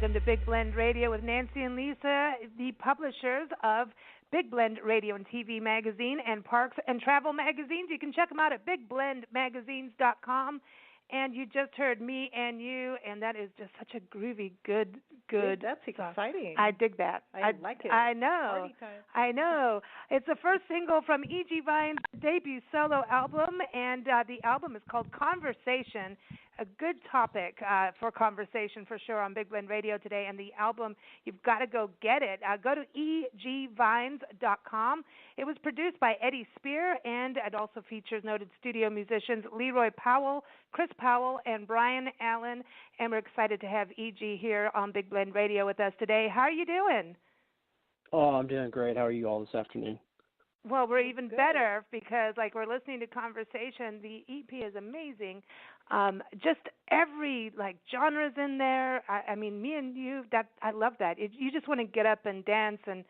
Welcome to Big Blend Radio with Nancy and Lisa, the publishers of Big Blend Radio and TV Magazine and Parks and Travel Magazines. You can check them out at bigblendmagazines.com. And you just heard Me and You, and that is just such a groovy, good. Dude, that's exciting. I dig that. I like it. I know. Party time. I know. It's the first single from E.G. Vine's debut solo album, and the album is called Conversation. A good topic for conversation for sure on Big Blend Radio today. And the album, you've got to go get it. Go to egvines.com. It was produced by Eddie Spear, and it also features noted studio musicians Leroy Powell, Chris Powell, and Brian Allen. And we're excited to have E.G. here on Big Blend Radio with us today. How are you doing? Oh, I'm doing great. How are you all this afternoon? Well, we're even better because, like, we're listening to Conversation. The EP is amazing. Just every, like, genre's in there. I mean, Me and You, I love that. You just want to get up and dance and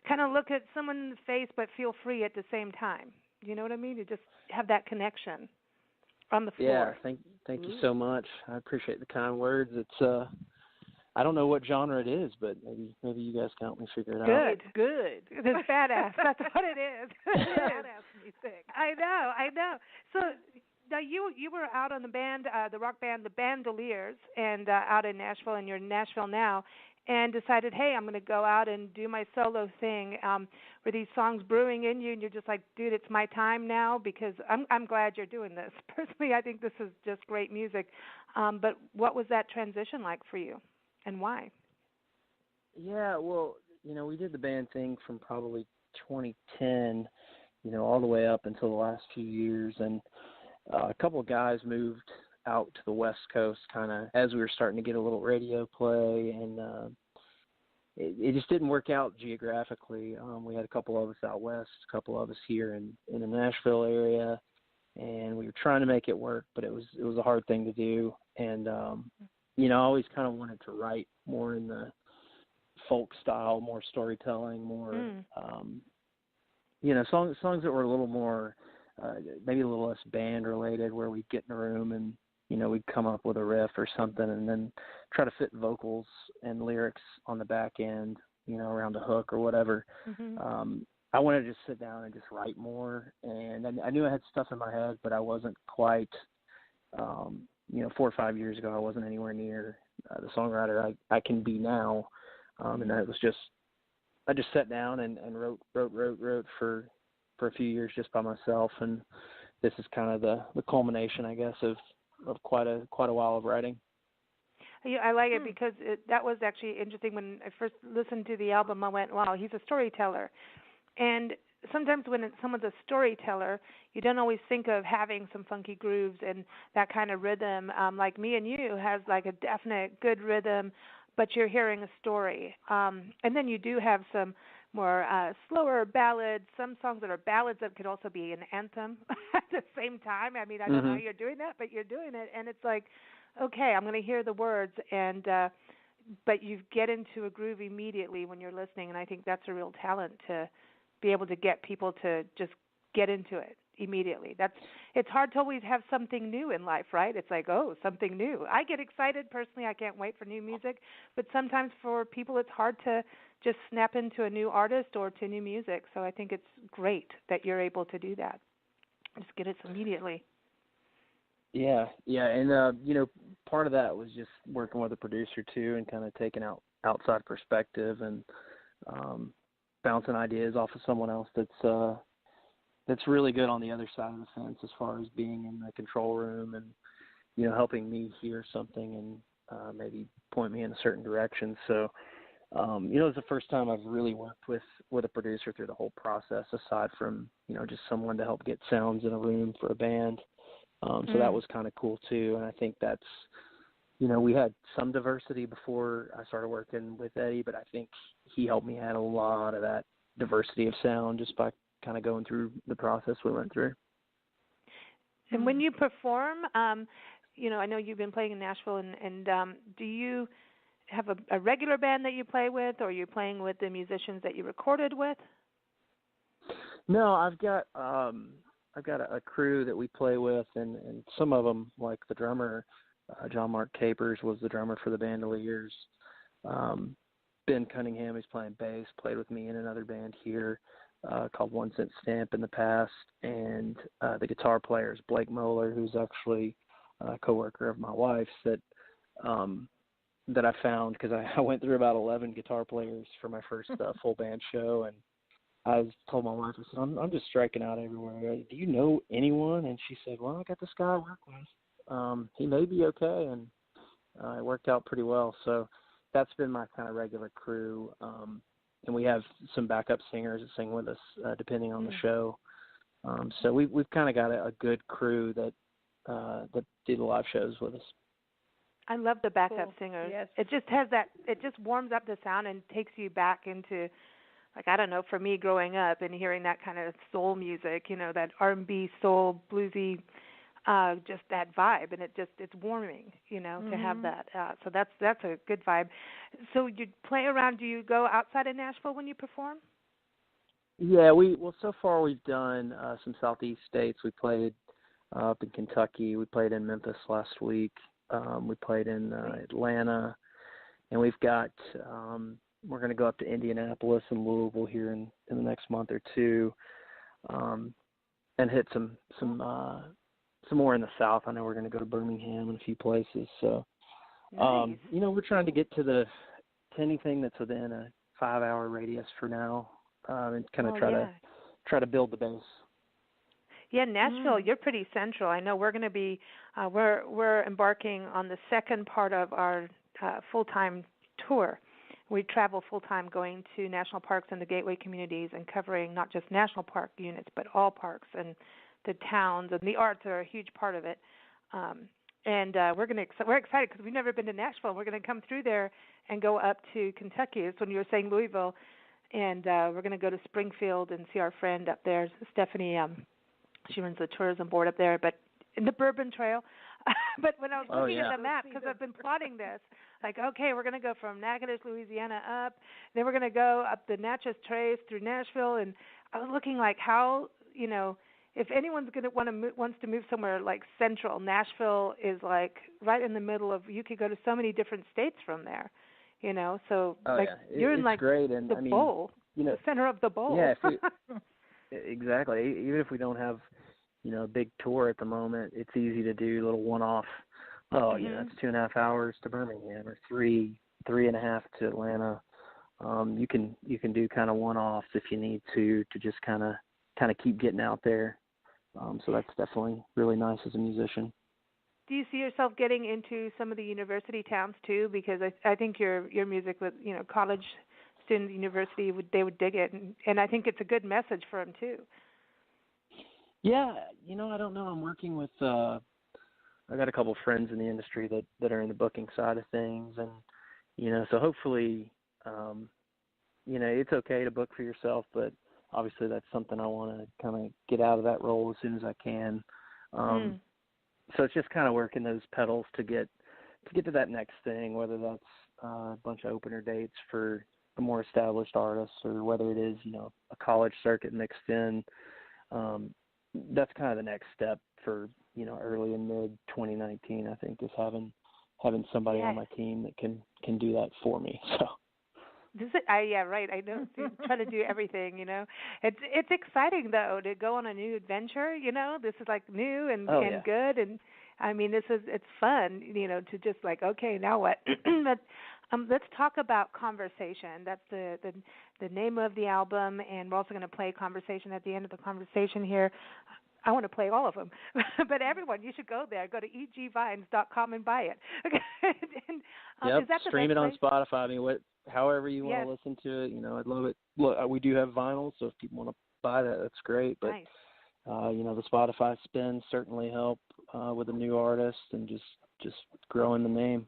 kind of look at someone in the face but feel free at the same time. You know what I mean? You just have that connection on the floor. Yeah, thank you so much. I appreciate the kind words. It's I don't know what genre it is, but maybe you guys can help me figure it out. Good. It's badass. That's what it is. Badass music. I know. So now you were out on the band, the rock band, the Bandoliers, and out in Nashville, and you're in Nashville now, and decided, hey, I'm going to go out and do my solo thing. Were these songs brewing in you, and you're just like, dude, it's my time now? Because I'm glad you're doing this. Personally, I think this is just great music. But what was that transition like for you? And why? Yeah, well, we did the band thing from probably 2010, all the way up until the last few years. And a couple of guys moved out to the West Coast kind of as we were starting to get a little radio play. And it just didn't work out geographically. We had a couple of us out west, a couple of us here in the Nashville area. And we were trying to make it work, but it was a hard thing to do. And I always kind of wanted to write more in the folk style, more storytelling, more, songs that were a little more, maybe a little less band related, where we'd get in a room and, we'd come up with a riff or something and then try to fit vocals and lyrics on the back end, around a hook or whatever. Mm-hmm. I wanted to just sit down and just write more. And I knew I had stuff in my head, but I wasn't quite, 4 or 5 years ago, I wasn't anywhere near the songwriter I can be now. And that was I just sat down and wrote for a few years just by myself. And this is kind of the culmination, I guess, of quite a while of writing. Yeah, I like it because that was actually interesting. When I first listened to the album, I went, wow, he's a storyteller. And sometimes when someone's a storyteller, you don't always think of having some funky grooves and that kind of rhythm. Like Me and You has like a definite good rhythm, but you're hearing a story. And then you do have some more slower ballads, some songs that are ballads that could also be an anthem at the same time. I mean, I don't know how you're doing that, but you're doing it. And it's like, okay, I'm going to hear the words, and but you get into a groove immediately when you're listening, and I think that's a real talent to be able to get people to just get into it immediately. It's hard to always have something new in life, right? It's like, oh, something new. I get excited personally. I can't wait for new music, but sometimes for people it's hard to just snap into a new artist or to new music. So I think it's great that you're able to do that. Just get it immediately. Yeah, and part of that was just working with a producer too, and kind of taking outside perspective and bouncing ideas off of someone else that's really good on the other side of the fence as far as being in the control room and helping me hear something and maybe point me in a certain direction. So it's the first time I've really worked with a producer through the whole process, aside from just someone to help get sounds in a room for a band. So that was kind of cool too, and I think that's, we had some diversity before I started working with Eddie, but I think he helped me add a lot of that diversity of sound just by kind of going through the process we went through. And when you perform, I know you've been playing in Nashville, and do you have a regular band that you play with, or are you playing with the musicians that you recorded with? No, I've got a crew that we play with, and some of them, like the drummer, John Mark Capers was the drummer for the Bandoliers. Ben Cunningham, who's playing bass, played with me in another band here called 1 Cent Stamp in the past, and the guitar player is Blake Moeller, who's actually a coworker of my wife's that I found because I went through about 11 guitar players for my first full band show, and I told my wife, I said, I'm just striking out everywhere. Do you know anyone? And she said, well, I got this guy I work with. He may be okay, and it worked out pretty well. So that's been my kind of regular crew. And we have some backup singers that sing with us depending on the show. So we've kind of got a good crew that do the live shows with us. I love the backup singers. Yes. It just has it just warms up the sound and takes you back into, like, I don't know, for me growing up and hearing that kind of soul music, that R&B, soul, bluesy, just that vibe, and it's warming, to have that. So that's a good vibe. So you play around. Do you go outside of Nashville when you perform? Yeah, so far we've done some Southeast states. We played up in Kentucky. We played in Memphis last week. We played in Atlanta, and we've got we're going to go up to Indianapolis and Louisville here in the next month or two, and hit some more in the South. I know we're going to go to Birmingham and a few places. So, nice. We're trying to get to anything that's within a 5-hour radius for now, and kind of try to build the base. Yeah, Nashville, you're pretty central. I know we're going to be, we're embarking on the second part of our full-time tour. We travel full-time going to national parks and the gateway communities and covering not just national park units, but all parks and the towns, and the arts are a huge part of it. We're excited because we've never been to Nashville. We're going to come through there and go up to Kentucky. It's when you were saying Louisville, and we're going to go to Springfield and see our friend up there, Stephanie. She runs the tourism board up there, but in the Bourbon Trail. But when I was looking at the map, because I've been plotting this, like, okay, we're going to go from Natchitoches, Louisiana up, then we're going to go up the Natchez Trace through Nashville, and I was looking like how, if anyone's going to wants to move somewhere like central, Nashville is like right in the middle of. You could go to so many different states from there, So you're in like great. And, the bowl, the center of the bowl. Yeah, exactly. Even if we don't have, a big tour at the moment, it's easy to do little one-off. It's 2.5 hours to Birmingham or 3.5 to Atlanta. You can do kind of one-offs if you need to just kind of keep getting out there. So that's definitely really nice as a musician. Do you see yourself getting into some of the university towns too? Because I think your music with college students, university they would dig it, and I think it's a good message for them too. Yeah, I don't know. I'm working with I got a couple of friends in the industry that are in the booking side of things, and so hopefully it's okay to book for yourself, but obviously that's something I want to kind of get out of that role as soon as I can. So it's just kind of working those pedals to get to that next thing, whether that's a bunch of opener dates for a more established artist or whether it is, a college circuit mixed in. That's kind of the next step for, early and mid 2019, I think, is having somebody on my team that can do that for me. So. Right. I know. Try to do everything. It's exciting though to go on a new adventure. This is like new and good, and I mean it's fun. To just like, okay, now what? But let's talk about Conversation. That's the name of the album, and we're also going to play Conversation at the end of the conversation here. I want to play all of them, but everyone, you should go there. Go to egvines.com and buy it. And, is that the stream it on place? Spotify. I mean, however you want to listen to it. I'd love it. Look, we do have vinyl, so if people want to buy that, that's great. But nice. The Spotify spins certainly help with a new artist and just growing the name.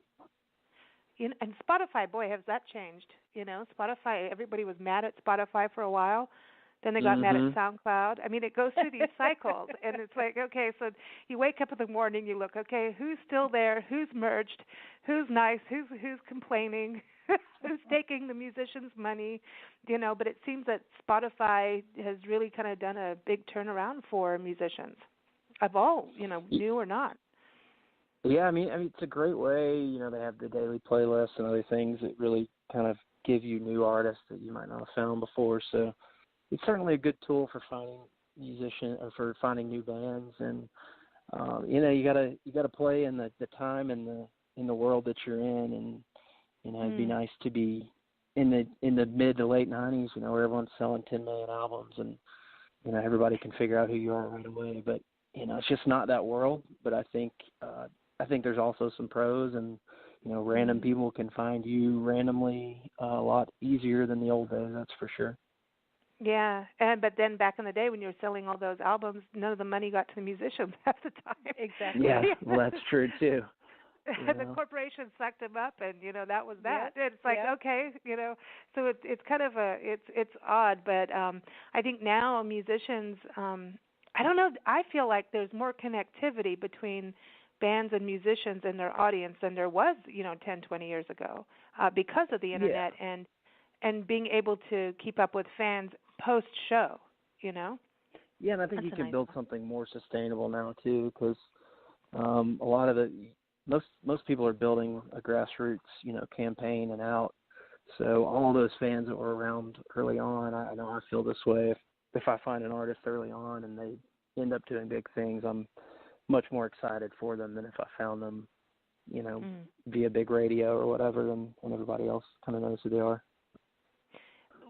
And Spotify, boy, has that changed. Spotify. Everybody was mad at Spotify for a while. Then they got mad at SoundCloud. I mean, it goes through these cycles, and it's like, okay, so you wake up in the morning, you look, okay, who's still there, who's merged, who's nice, who's complaining, who's taking the musicians' money, But it seems that Spotify has really kind of done a big turnaround for musicians, of all, new or not. Yeah, I mean, it's a great way. They have the daily playlists and other things that really kind of give you new artists that you might not have found before. So it's certainly a good tool for finding musician or for finding new bands. And you gotta play in the time and the world that you're in. And it'd be nice to be in the mid to late '90s, where everyone's selling 10 million albums and everybody can figure out who you are right away. But it's just not that world. But I think there's also some pros, and random people can find you randomly a lot easier than the old days. That's for sure. Yeah, but then back in the day when you were selling all those albums, none of the money got to the musicians half the time. Exactly. Yeah, well, that's true too. The corporation sucked them up, and that was that. Yep. It's like okay, so it's kind of it's odd, but I think now musicians, I don't know, I feel like there's more connectivity between bands and musicians and their audience than there was 10, 20 years ago because of the internet and being able to keep up with fans post show. Yeah, and I think you can build something more sustainable now too, because a lot of most people are building a grassroots campaign and out. So all those fans that were around early on, I know I feel this way. If I find an artist early on and they end up doing big things, I'm much more excited for them than if I found them, via big radio or whatever, and everybody else kind of knows who they are.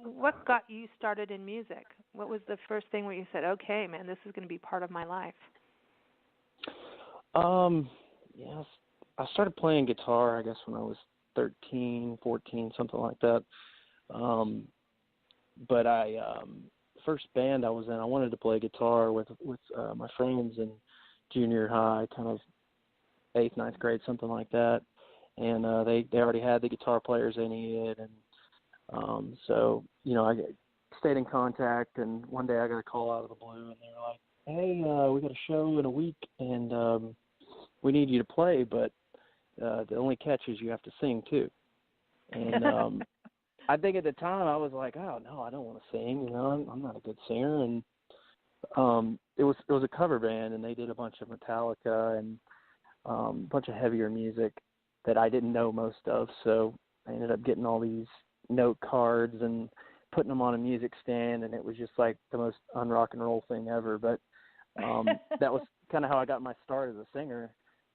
What got you started in music? What was the first thing where you said, okay, man, this is going to be part of my life? Yeah, I started playing guitar, I guess, when I was 13, 14, something like that. But first band I was in, I wanted to play guitar with my friends in junior high, kind of 8th, 9th grade, something like that. And they already had the guitar players they needed, and so I stayed in contact. And one day I got a call out of the blue, and they were like, "Hey, we got a show in a week, and we need you to play, but the only catch is you have to sing too." And I think at the time I was like, "Oh no, I don't want to sing. I'm not a good singer." And it was a cover band, and they did a bunch of Metallica and a bunch of heavier music that I didn't know most of. So I ended up getting all these note cards and putting them on a music stand, and it was just like the most un-rock and roll thing ever. But that was kind of how I got my start as a singer,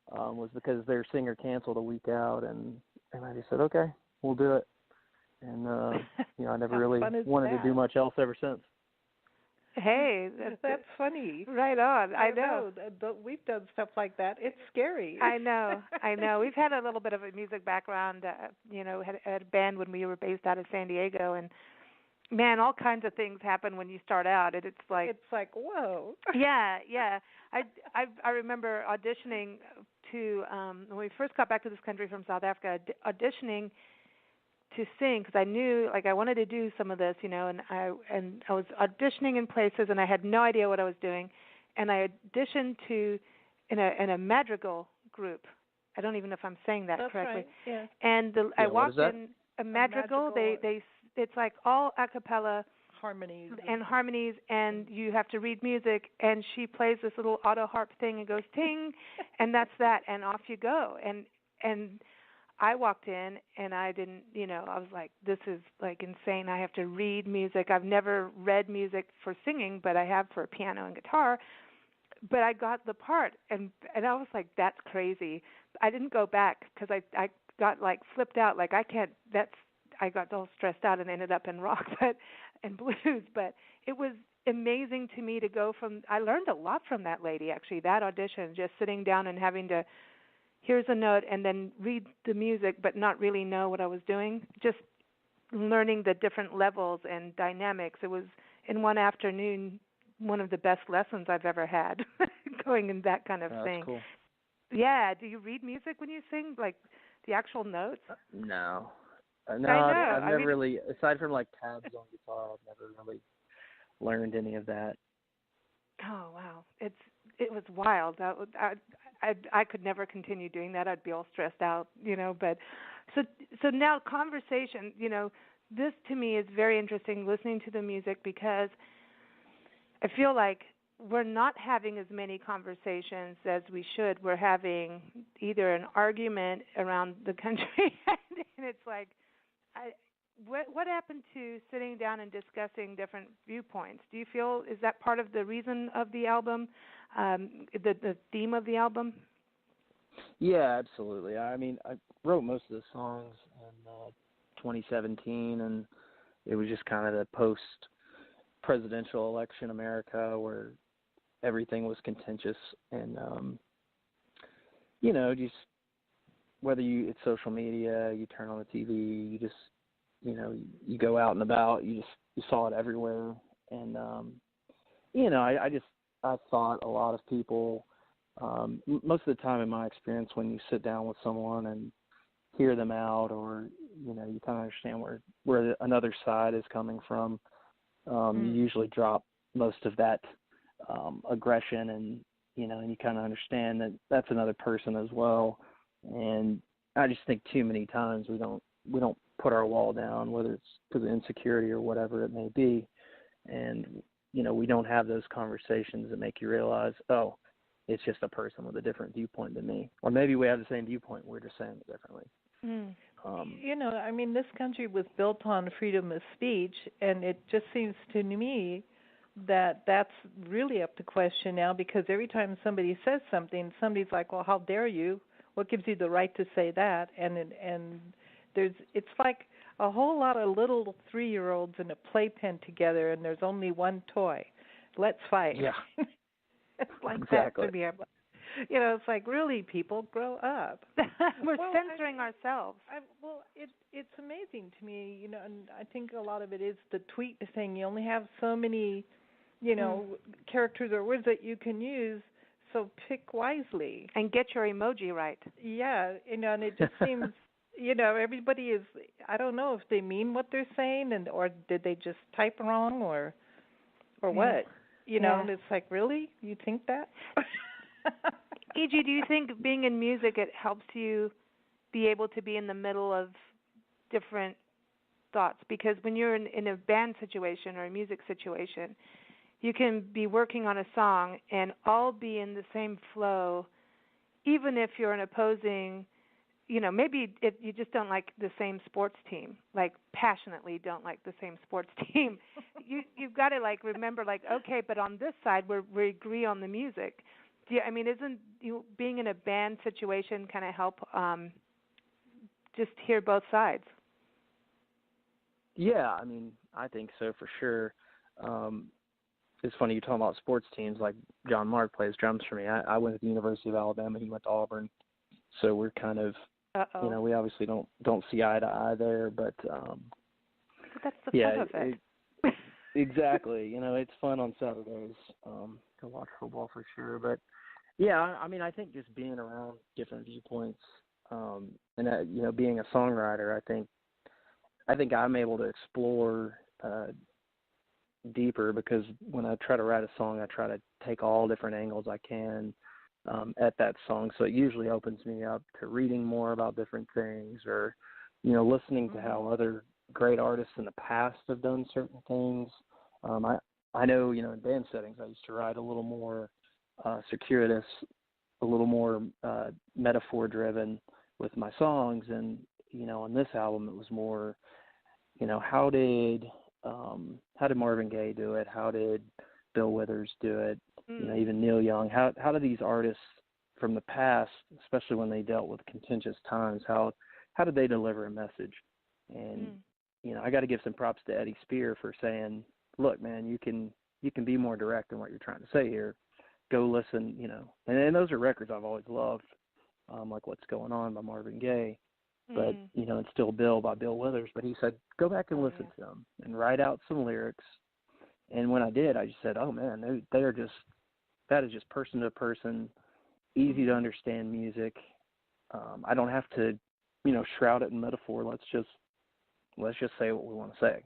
was because their singer canceled a week out, and I just said, okay, we'll do it. And I never really wanted to do much else ever since. Hey, that's funny. Right on. I know. We've done stuff like that. It's scary. I know. We've had a little bit of a music background. Had a band when we were based out of San Diego, and man, all kinds of things happen when you start out. It's like whoa. Yeah. I remember auditioning to when we first got back to this country from South Africa, auditioning to sing, because I knew I wanted to do some of this, and I was auditioning in places, and I had no idea what I was doing, and I auditioned in a madrigal group. I don't even know if I'm saying that That's correctly. Right. Yeah. And I walked in a madrigal. It's like all a cappella harmonies, and you have to read music, and she plays this little auto harp thing and goes ting, and that's that, and off you go. And I walked in, and I didn't, I was like, this is insane. I have to read music. I've never read music for singing, but I have for piano and guitar. But I got the part, and I was like, that's crazy. I didn't go back because I got flipped out. I got all stressed out and ended up in rock and blues. But it was amazing to me to go from. I learned a lot from that lady, actually. That audition, just sitting down and having to. Here's a note, and then read the music, but not really know what I was doing. Just learning the different levels and dynamics. It was, in one afternoon, one of the best lessons I've ever had, going in that kind of thing. That's cool. Yeah. Do you read music when you sing, the actual notes? No. I know. I've never really, aside from tabs on guitar, I've never really learned any of that. Oh wow, it was wild. I could never continue doing that. I'd be all stressed out, But so now conversation, this to me is very interesting, listening to the music, because I feel like we're not having as many conversations as we should. We're having either an argument around the country, and it's like, what happened to sitting down and discussing different viewpoints? Do you feel, is that part of the reason of the album, the theme of the album? Yeah, absolutely. I mean, I wrote most of the songs in 2017, and it was just kind of the post-presidential election America where everything was contentious, and just whether it's social media, you turn on the TV, you just you go out and about, you saw it everywhere, and I thought a lot of people, most of the time in my experience, when you sit down with someone and hear them out, or you kind of understand where another side is coming from, you usually drop most of that aggression, and you kind of understand that that's another person as well. And I just think too many times we don't put our wall down, whether it's because of insecurity or whatever it may be, and we don't have those conversations that make you realize, oh, it's just a person with a different viewpoint than me, or maybe we have the same viewpoint, we're just saying it differently. This country was built on freedom of speech, and it just seems to me that that's really up to question now, because every time somebody says something, somebody's like, well, how dare you? What gives you the right to say that? And it's like a whole lot of little 3-year-olds in a playpen together, and there's only one toy. Let's fight. Yeah. It's like exactly. that to me. It's like, really, people, grow up. We're censoring ourselves. It's amazing to me, and I think a lot of it is the tweet thing. You only have so many, characters or words that you can use, so pick wisely. And get your emoji right. Yeah, and it just seems, everybody is, I don't know if they mean what they're saying, or did they just type wrong, or what? And it's like, really? You think that? E.G., do you think being in music, it helps you be able to be in the middle of different thoughts? Because when you're in a band situation or a music situation, you can be working on a song and all be in the same flow, even if you're an opposing, maybe you just don't like the same sports team, like passionately don't like the same sports team. You've got to remember, okay, but on this side we agree on the music. Isn't being in a band situation kind of help just hear both sides? Yeah, I think so for sure. It's funny you're talking about sports teams. Like John Mark plays drums for me. I went to the University of Alabama. He went to Auburn, so we're kind of, we obviously don't see eye to eye there, but that's the fun of it. Exactly. It's fun on Saturdays to watch football for sure, but. Yeah, I think just being around different viewpoints, and being a songwriter, I think I'm able to explore deeper, because when I try to write a song, I try to take all different angles I can at that song. So it usually opens me up to reading more about different things, or listening to how other great artists in the past have done certain things. I know in band settings I used to write a little more circuitous, a little more metaphor driven with my songs, and on this album it was more how did Marvin Gaye do it, how did Bill Withers do it, even Neil Young, how do these artists from the past, especially when they dealt with contentious times, how did they deliver a message? And I got to give some props to Eddie Spear for saying, look, man, you can be more direct in what you're trying to say here. Go listen, and those are records I've always loved, like What's Going On by Marvin Gaye, but, and Still Bill by Bill Withers. But he said, go back and listen to them and write out some lyrics. And when I did, I just said, oh, man, that is just person to person, easy to understand music. I don't have to, shroud it in metaphor. Let's just say what we want to say.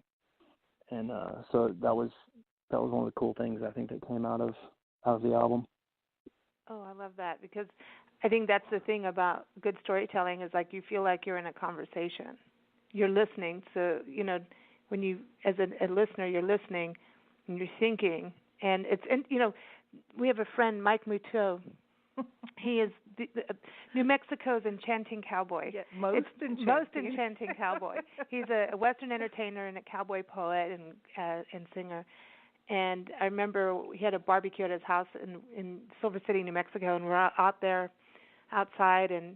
And so that was one of the cool things I think that came out of the album. Oh, I love that, because I think that's the thing about good storytelling is you feel like you're in a conversation. You're listening, so when you as a listener you're listening and you're thinking, and we have a friend, Mike Muto. He is New Mexico's enchanting cowboy. Yeah, most enchanting cowboy. He's a Western entertainer and a cowboy poet and singer. And I remember he had a barbecue at his house in Silver City, New Mexico, and we're out there outside, and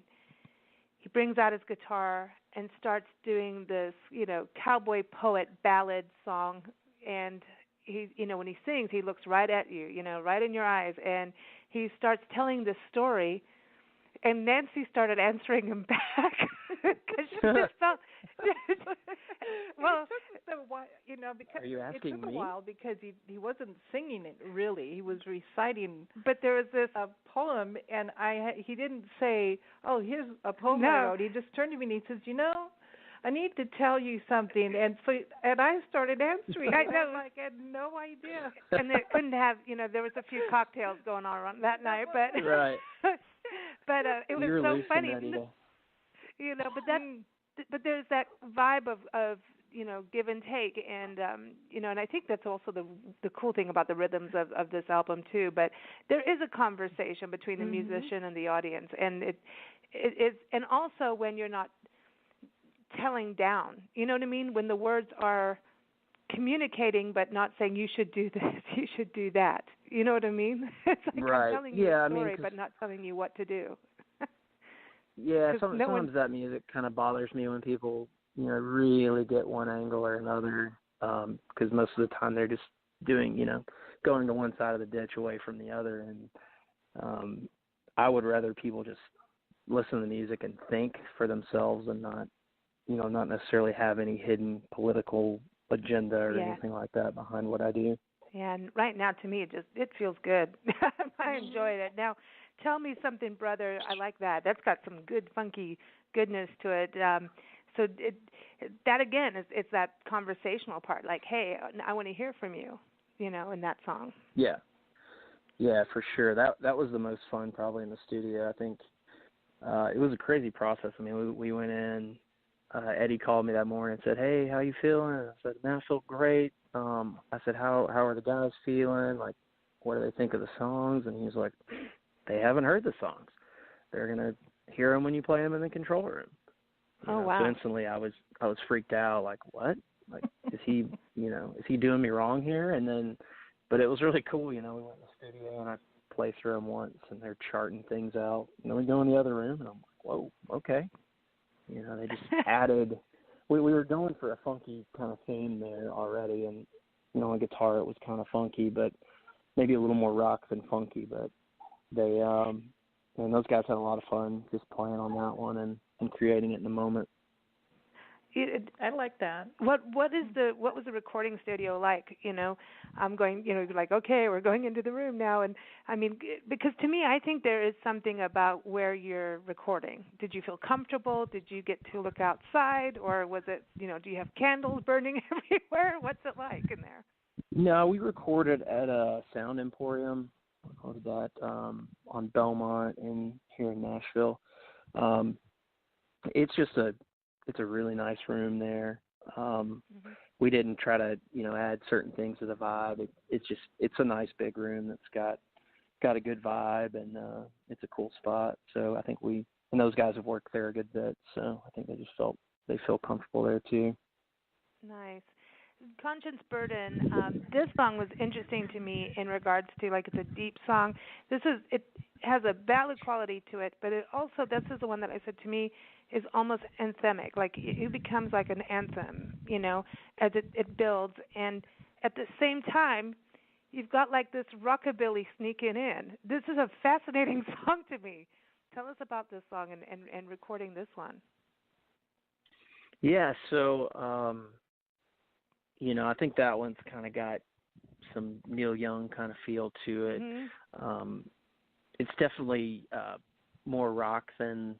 he brings out his guitar and starts doing this, cowboy poet ballad song. And he, when he sings, he looks right at you, right in your eyes, and he starts telling this story. And Nancy started answering him back because she just felt. Well, it took a while, because Are you asking it took me? a while because he wasn't singing it really. He was reciting. But there was this poem, and he didn't say, "Oh, here's a poem I wrote." He just turned to me and he says, I need to tell you something, and I started answering. I know, I had no idea. And they couldn't have, there was a few cocktails going on that night, but right. but it was You're so funny, But there's that vibe of give and take, and and I think that's also the cool thing about the rhythms of this album too. But there is a conversation between the musician and the audience, and it is, and also when you're not telling down, you know what I mean? When the words are communicating but not saying you should do this, you should do that. You know what I mean? It's like right. I'm telling you a story but not telling you what to do. Yeah, sometimes that music kind of bothers me when people, really get one angle or another, because most of the time they're just doing, going to one side of the ditch away from the other. And I would rather people just listen to the music and think for themselves and not necessarily have any hidden political agenda or anything like that behind what I do. Yeah, and right now to me it feels good. I enjoyed it. Now, tell me something, brother. I like that. That's got some good funky goodness to it. So that again it's that conversational part. Like, hey, I want to hear from you, in that song. Yeah. Yeah, for sure. That was the most fun probably in the studio. I think it was a crazy process. I mean, we went in. Eddie called me that morning and said, "Hey, how you feeling?" And I said, "Man, I feel great." I said, "How are the guys feeling? Like, what do they think of the songs?" And he was like, "They haven't heard the songs. They're gonna hear them when you play them in the control room." Wow! So instantly, I was freaked out. Like, what? Like, is he doing me wrong here? And then, but it was really cool. We went in the studio and I played through them once, and they're charting things out. And then we go in the other room, and I'm like, "Whoa, okay." They just added. We were going for a funky kind of theme there already, and on guitar it was kind of funky, but maybe a little more rock than funky. But they, and those guys had a lot of fun just playing on that one and creating it in the moment. I like that. What was the recording studio like? I'm going. Like, okay, we're going into the room now, and I mean, because to me, I think there is something about where you're recording. Did you feel comfortable? Did you get to look outside, or was it? Do you have candles burning everywhere? What's it like in there? No, we recorded at a Sound Emporium. Recorded that on Belmont here in Nashville. It's a really nice room there. We didn't try to, add certain things to the vibe. It's a nice big room that's got a good vibe, and it's a cool spot. So I think and those guys have worked there a good bit. So I think they feel comfortable there too. Nice. Conscience Burden, this song was interesting to me in regards to, like, it's a deep song. It has a ballad quality to it, but this is the one that I said to me is almost anthemic. Like, it becomes like an anthem, as it builds. And at the same time, you've got like this rockabilly sneaking in. This is a fascinating song to me. Tell us about this song and recording this one. Yeah, so I think that one's kind of got some Neil Young kind of feel to it. Mm-hmm. It's definitely more rock than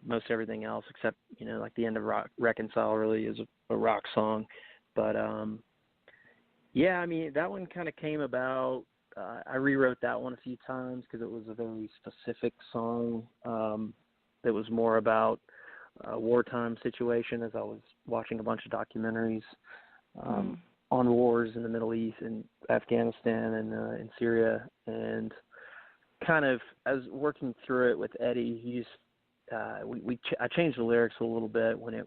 most everything else, except like the end of Reconcile really is a rock song. But yeah, I mean that one kind of came about. I rewrote that one a few times because it was a very specific song that was more about a wartime situation. As I was watching a bunch of documentaries on wars in the Middle East and Afghanistan and in Syria, and kind of as working through it with Eddie, he just I changed the lyrics a little bit when it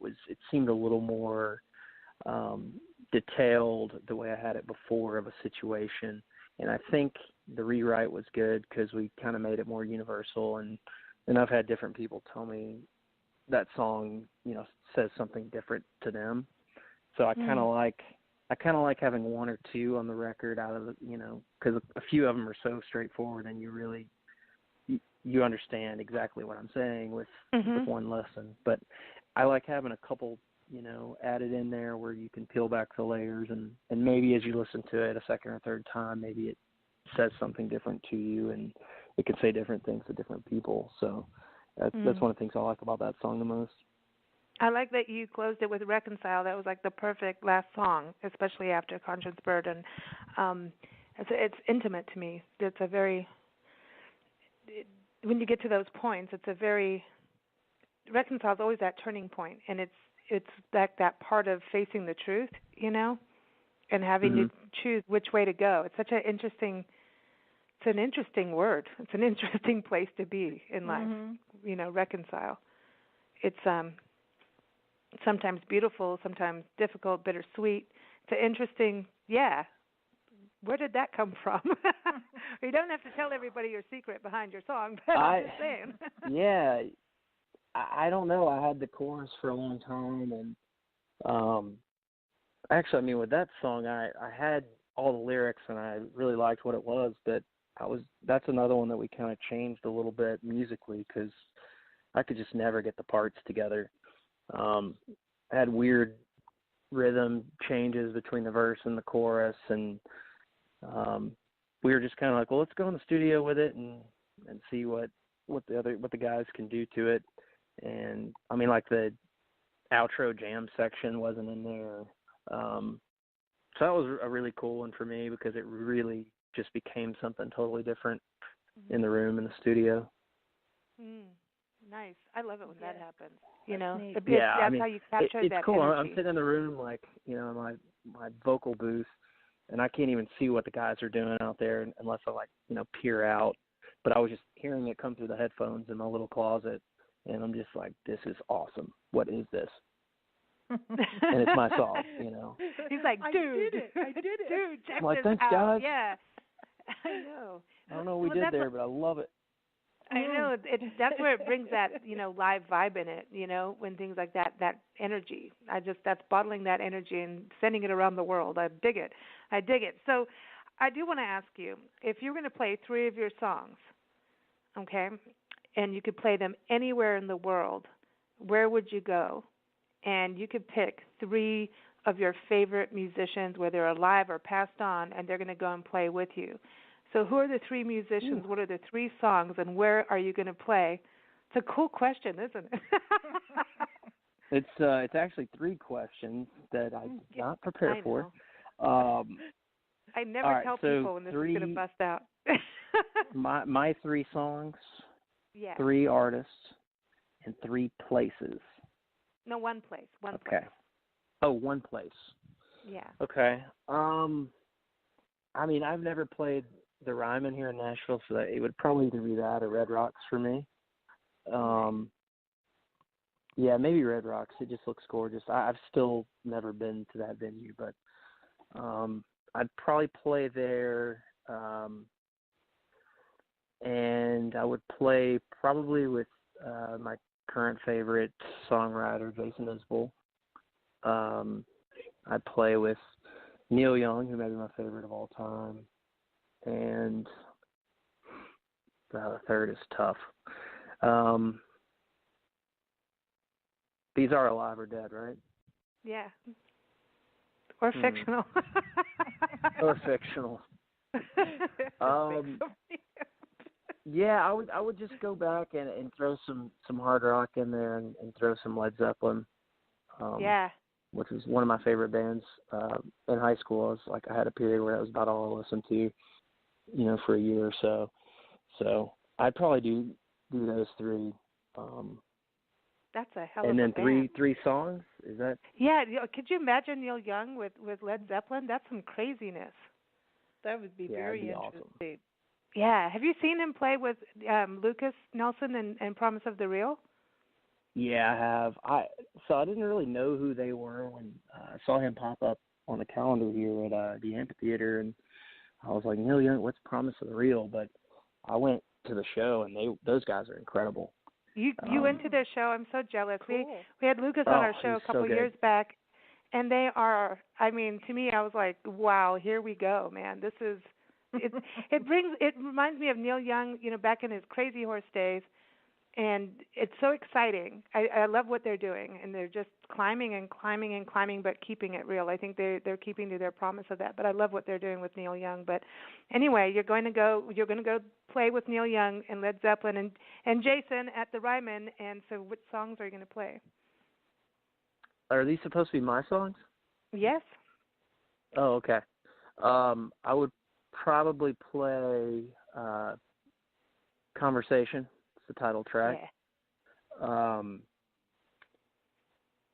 seemed a little more detailed the way I had it before of a situation, and I think the rewrite was good because we kind of made it more universal, and I've had different people tell me that song, says something different to them, so I kind of like having one or two on the record out of the, because a few of them are so straightforward and you really you understand exactly what I'm saying with one listen. But I like having a couple, added in there where you can peel back the layers and maybe as you listen to it a second or third time, maybe it says something different to you and it can say different things to different people. So that's one of the things I like about that song the most. I like that you closed it with Reconcile. That was like the perfect last song, especially after Conscience Burden. It's intimate to me. It's a very, when you get to those points, Reconcile is always that turning point, and it's like that part of facing the truth, and having to choose which way to go. It's such an interesting word. It's an interesting place to be in life, reconcile. It's sometimes beautiful, sometimes difficult, bittersweet. It's an interesting, where did that come from? You don't have to tell everybody your secret behind your song, but I'm just saying. Yeah, I don't know. I had the chorus for a long time, and actually, with that song, I had all the lyrics, and I really liked what it was, but that's another one that we kind of changed a little bit musically because I could just never get the parts together. I had weird rhythm changes between the verse and the chorus, and we were just kind of like, well, let's go in the studio with it and see what the guys can do to it. And like the outro jam section wasn't in there, so that was a really cool one for me because it really just became something totally different in the room in the studio. Nice. I love it when that happens. That's how you capture it's that cool. energy. I'm sitting in the room in my vocal booth, and I can't even see what the guys are doing out there unless I peer out. But I was just hearing it come through the headphones in my little closet, and I'm just like, this is awesome. What is this? And it's my song, He's like, dude, I did it. Dude, check I'm like, this thanks, out. guys. Yeah, I know. I don't know what we did there, but I love it. I know. That's where it brings that, live vibe in it, when things like that energy. That's bottling that energy and sending it around the world. I dig it. So I do want to ask you, if you're going to play 3 of your songs, okay, and you could play them anywhere in the world, where would you go? And you could pick 3 of your favorite musicians, whether alive or passed on, and they're going to go and play with you. So who are the 3 musicians? What are the 3 songs, and where are you going to play? It's a cool question, isn't it? It's actually 3 questions that I did not prepare for. I never tell people when this is going to bust out. my 3 songs, yeah. 3 artists, and 3 places. No, one place. Okay. Place. Oh, one place. Yeah. Okay. I've never played the Ryman here in Nashville, so it would probably either be that or Red Rocks for me. Yeah, maybe Red Rocks. It just looks gorgeous. I've still never been to that venue, but I'd probably play there, and I would play probably with my current favorite songwriter, Jason Isbell. I'd play with Neil Young, who may be my favorite of all time, and the third is tough. These are alive or dead, right? Yeah. Or fictional. Or fictional. Yeah, I would just go back and throw some hard rock in there and throw some Led Zeppelin. Which was one of my favorite bands in high school. I had a period where that was about all I listened to, for a year or so. So I'd probably do those 3. That's a hell And of a then band. three songs? Is that? Yeah, could you imagine Neil Young with Led Zeppelin? That's some craziness. That would be Yeah, that'd very be interesting. awesome. Yeah, have you seen him play with Lucas Nelson and Promise of the Real? Yeah, I have. So I didn't really know who they were when I saw him pop up on the calendar here at the amphitheater, and I was like, Neil Young, what's Promise of the Real? But I went to the show, and those guys are incredible. You went to their show. I'm so jealous. Cool. We had Lucas on our show a couple so years back, and they are. I mean, to me, I was like, wow, here we go, man. This is. It reminds me of Neil Young, back in his Crazy Horse days, and it's so exciting. I love what they're doing, and they're just climbing and climbing and climbing, but keeping it real. I think they're keeping to their promise of that. But I love what they're doing with Neil Young. But anyway, you're going to go play with Neil Young and Led Zeppelin and Jason at the Ryman. And so, which songs are you going to play? Are these supposed to be my songs? Yes. Oh, okay. I would probably play Conversation. It's the title track. Yeah.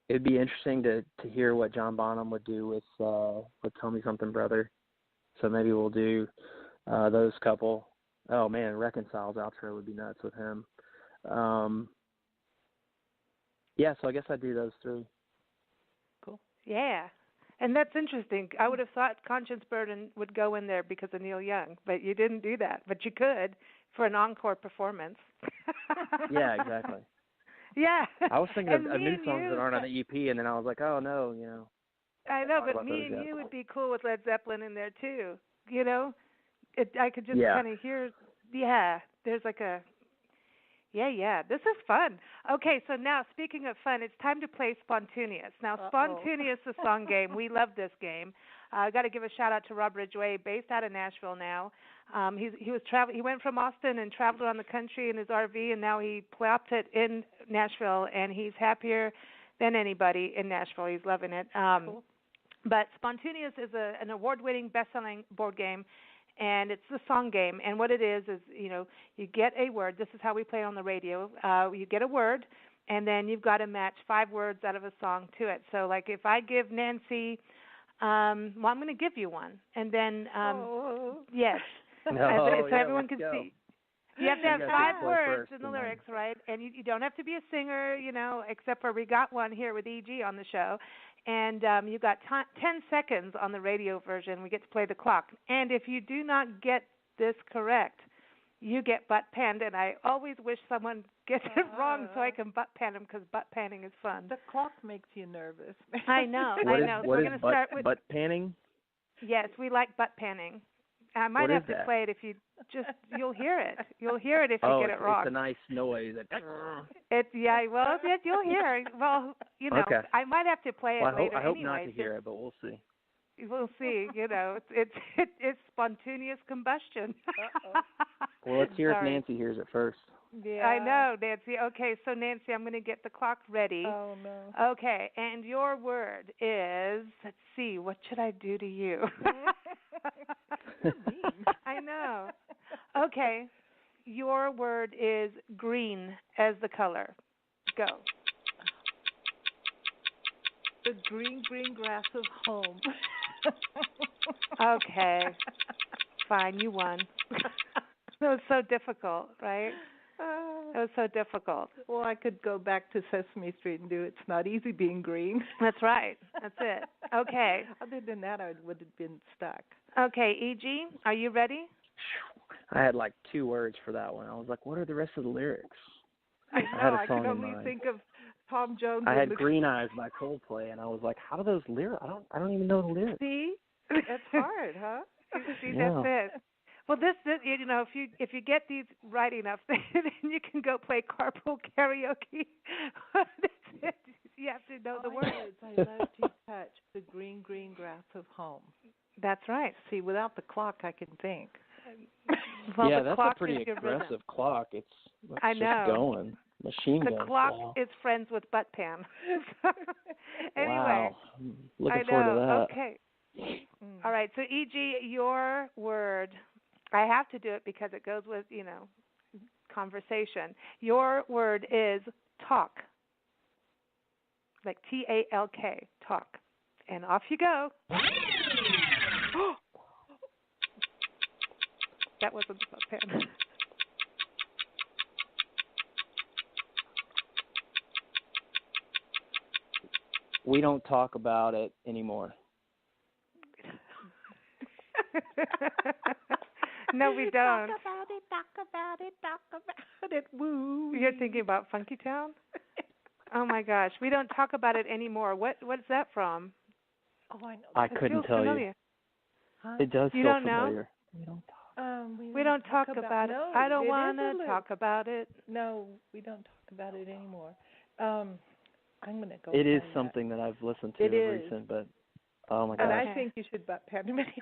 It'd be interesting to hear what John Bonham would do with Tell Me Something Brother. So maybe we'll do those couple. Oh man, Reconcile's outro would be nuts with him. Yeah, so I guess I'd do those three. Cool. Yeah. And that's interesting. I would have thought Conscience Burden would go in there because of Neil Young, but you didn't do that. But you could for an encore performance. Yeah, exactly. Yeah. I was thinking of new songs you, that aren't on the EP, and then I was like, oh no, I know, but me and you would be cool with Led Zeppelin in there too. I could just kind of hear. Yeah, there's like a. Yeah, this is fun. Okay, so now speaking of fun, it's time to play Spontaneous. Now, Spontaneous, the song game, we love this game. I got to give a shout out to Rob Ridgway, based out of Nashville now. He went from Austin and traveled around the country in his RV, and now he plopped it in Nashville, and he's happier than anybody in Nashville. He's loving it. Cool. But Spontaneous is an award-winning, best-selling board game. And it's the song game, and what it is you get a word. This is how we play it on the radio. You get a word, and then you've got to match 5 words out of a song to it. So, like if I give Nancy, I'm going to give you one, and then yes, so everyone can see. You have to have 5 words in the lyrics, right? And you don't have to be a singer, except for we got one here with E.G. on the show. And you've got 10 seconds on the radio version. We get to play the clock. And if you do not get this correct, you get butt panned. And I always wish someone gets it wrong so I can butt pan them because butt panning is fun. The clock makes you nervous. I know. What I know. Is, so what we're is going to start with butt panning? Yes, we like butt panning. I might have to play it if you you'll hear it. You'll hear it if you get it wrong. It's a nice noise. You'll hear it. Well, okay. I might have to play it later. I hope anyway, not to hear it, but we'll see. We'll see. It's spontaneous combustion. Well, let's hear if Nancy hears it first. Yeah. I know, Nancy. Okay, so Nancy, I'm going to get the clock ready. Oh no. Okay, and your word is. Let's see. What should I do to you? I know. Okay, your word is green as the color. Go. The green grass of home. Okay. Fine, you won. It was so difficult, right? It was so difficult. Well, I could go back to Sesame Street and do It's Not Easy Being Green. That's right. That's it. Okay. Other than that, I would have been stuck. Okay, E.G., are you ready? I had like 2 words for that one. I was like, what are the rest of the lyrics? I had a song could in only mind. think of Tom Jones. I had Green Eyes by Coldplay, and I was like, how do those lyrics? I don't even know the lyrics. See? It's hard, huh? See, that's it. Well, this if you get these right enough, then you can go play carpool karaoke. That's it. You have to know the words. I love to touch the green grass of home. That's right. See, without the clock, I can think. Well, yeah, the that's clock a pretty is your aggressive rhythm. clock. It's I know. just going. Machine gun. The clock wow. is friends with butt pan. Anyway, wow. I'm looking I know. forward to that. Okay. All right. So, E.G., your word. I have to do it because it goes with, conversation. Your word is talk. like T-A-L-K, talk. And off you go. That wasn't the butt pan. We don't talk about it anymore. No, we don't. Talk about it, woo. You're thinking about Funky Town? Oh my gosh, we don't talk about it anymore. What's that from? Oh, I know. I couldn't tell familiar. you. Huh? It does You feel don't know? familiar. We don't talk about it. No, I don't it want is to a talk about it. No, we don't talk about it anymore. I'm going to go. It is find something that I've listened to It is. recent, but oh my And gosh. I think you should butt pan him anyway.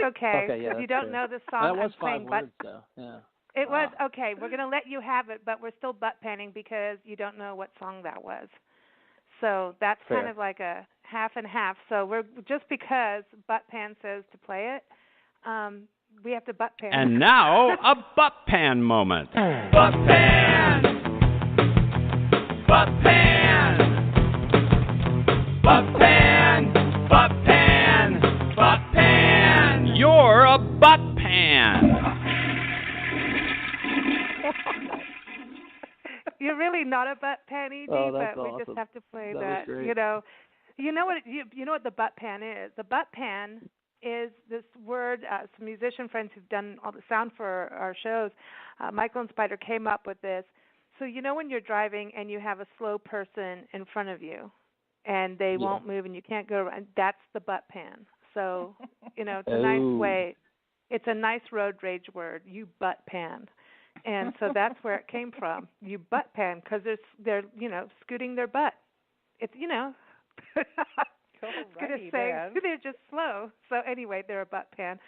Okay, Okay, yeah, if you that's don't true. know the song, That was I'm playing 5 butt. words, though. Yeah. It was okay. We're gonna let you have it, but we're still butt panning because you don't know what song that was. So that's Fair. kind of like a half and half. So we're just because butt pan says to play it, we have to butt pan. And now a butt pan moment. Butt pan. Butt pan. Butt pan. Butt pan. Butt pan. You're a butt pan. You're really not a butt pan, ED, Oh, that's but we awesome. just have to play That was that. great. You know what the butt pan is. The butt pan is this word. Some musician friends who've done all the sound for our shows, Michael and Spider, came up with this. So when you're driving and you have a slow person in front of you, and they won't move and you can't go around, that's the butt pan. So it's a nice way. It's a nice road rage word. You butt pan. And so that's where it came from. You butt pan because they're scooting their butt. It's Alrighty, they're just slow. So anyway, they're a butt pan.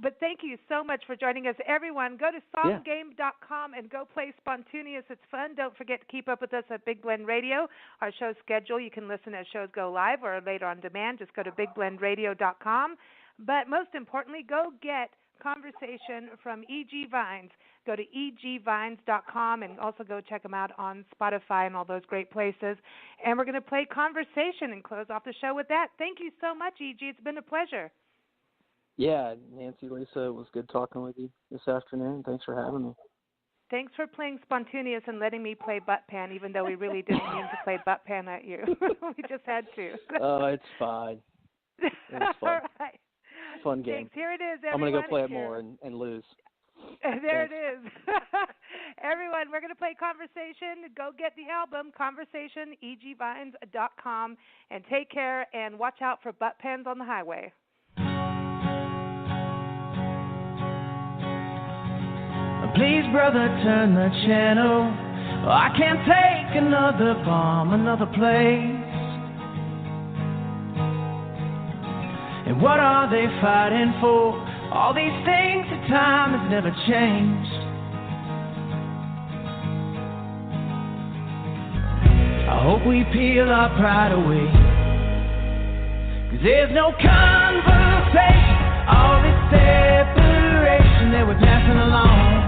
But thank you so much for joining us, everyone. Go to songgame.com and go play Spontaneous. It's fun. Don't forget to keep up with us at Big Blend Radio. Our show schedule, you can listen as shows go live or later on demand. Just go to bigblendradio.com. But most importantly, go get Conversation from E.G. Vines. Go to egvines.com and also go check them out on Spotify and all those great places. And we're going to play Conversation and close off the show with that. Thank you so much, E.G. It's been a pleasure. Yeah, Nancy, Lisa, it was good talking with you this afternoon. Thanks for having me. Thanks for playing Spontaneous and letting me play butt pan, even though we really didn't mean to play butt pan at you. We just had to. Oh, it's fine. It's fun. All right. Fun game. Thanks. Here it is, everyone. I'm going to go play it more and lose. There it is. Everyone, we're going to play Conversation. Go get the album, Conversation, egvines.com, and take care and watch out for butt pans on the highway. Please, brother, turn the channel. I can't take another bomb, another place. And what are they fighting for? All these things that time has never changed. I hope we peel our pride away, 'cause there's no conversation, all this separation that we're passing along.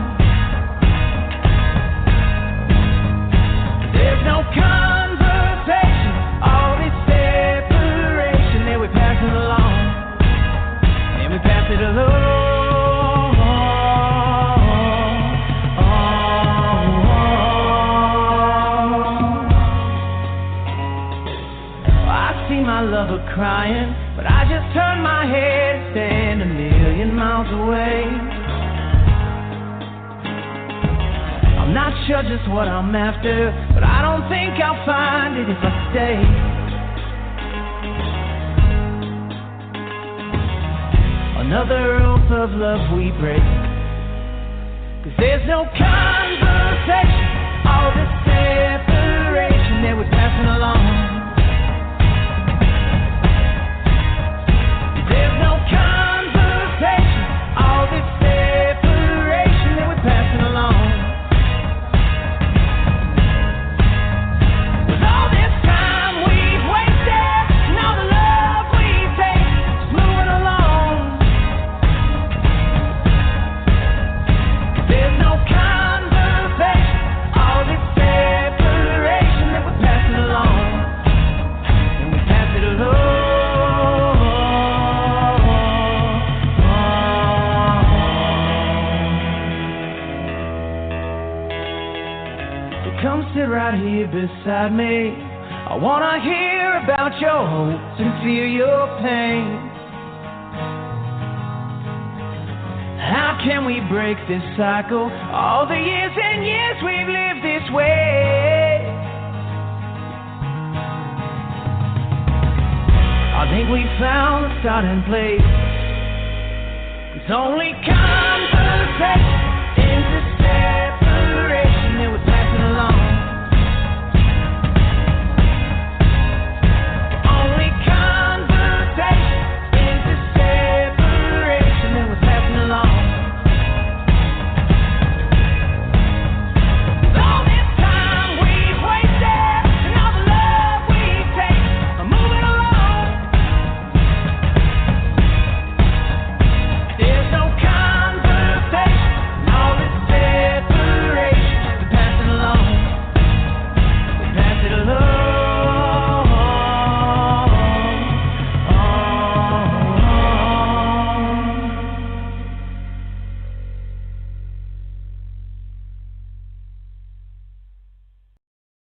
There's no conversation, all this separation that we're passing along. And we pass it along. I see my lover crying, but I just turn my head and stand a million miles away. I'm not sure just what I'm after, but I don't think I'll find it if I stay. Another oath of love we break, 'cause there's no conversation, all this separation that we're passing along. There's no conversation, all this separation that we're passing along. With all this time we've wasted, and all the love we take, just moving along. There's no conversation, all this separation that we're passing along. sit right here beside me. I wanna hear about your hopes and feel your pain. How can we break this cycle? All the years and years we've lived this way. I think we found the starting place. It's only conversation into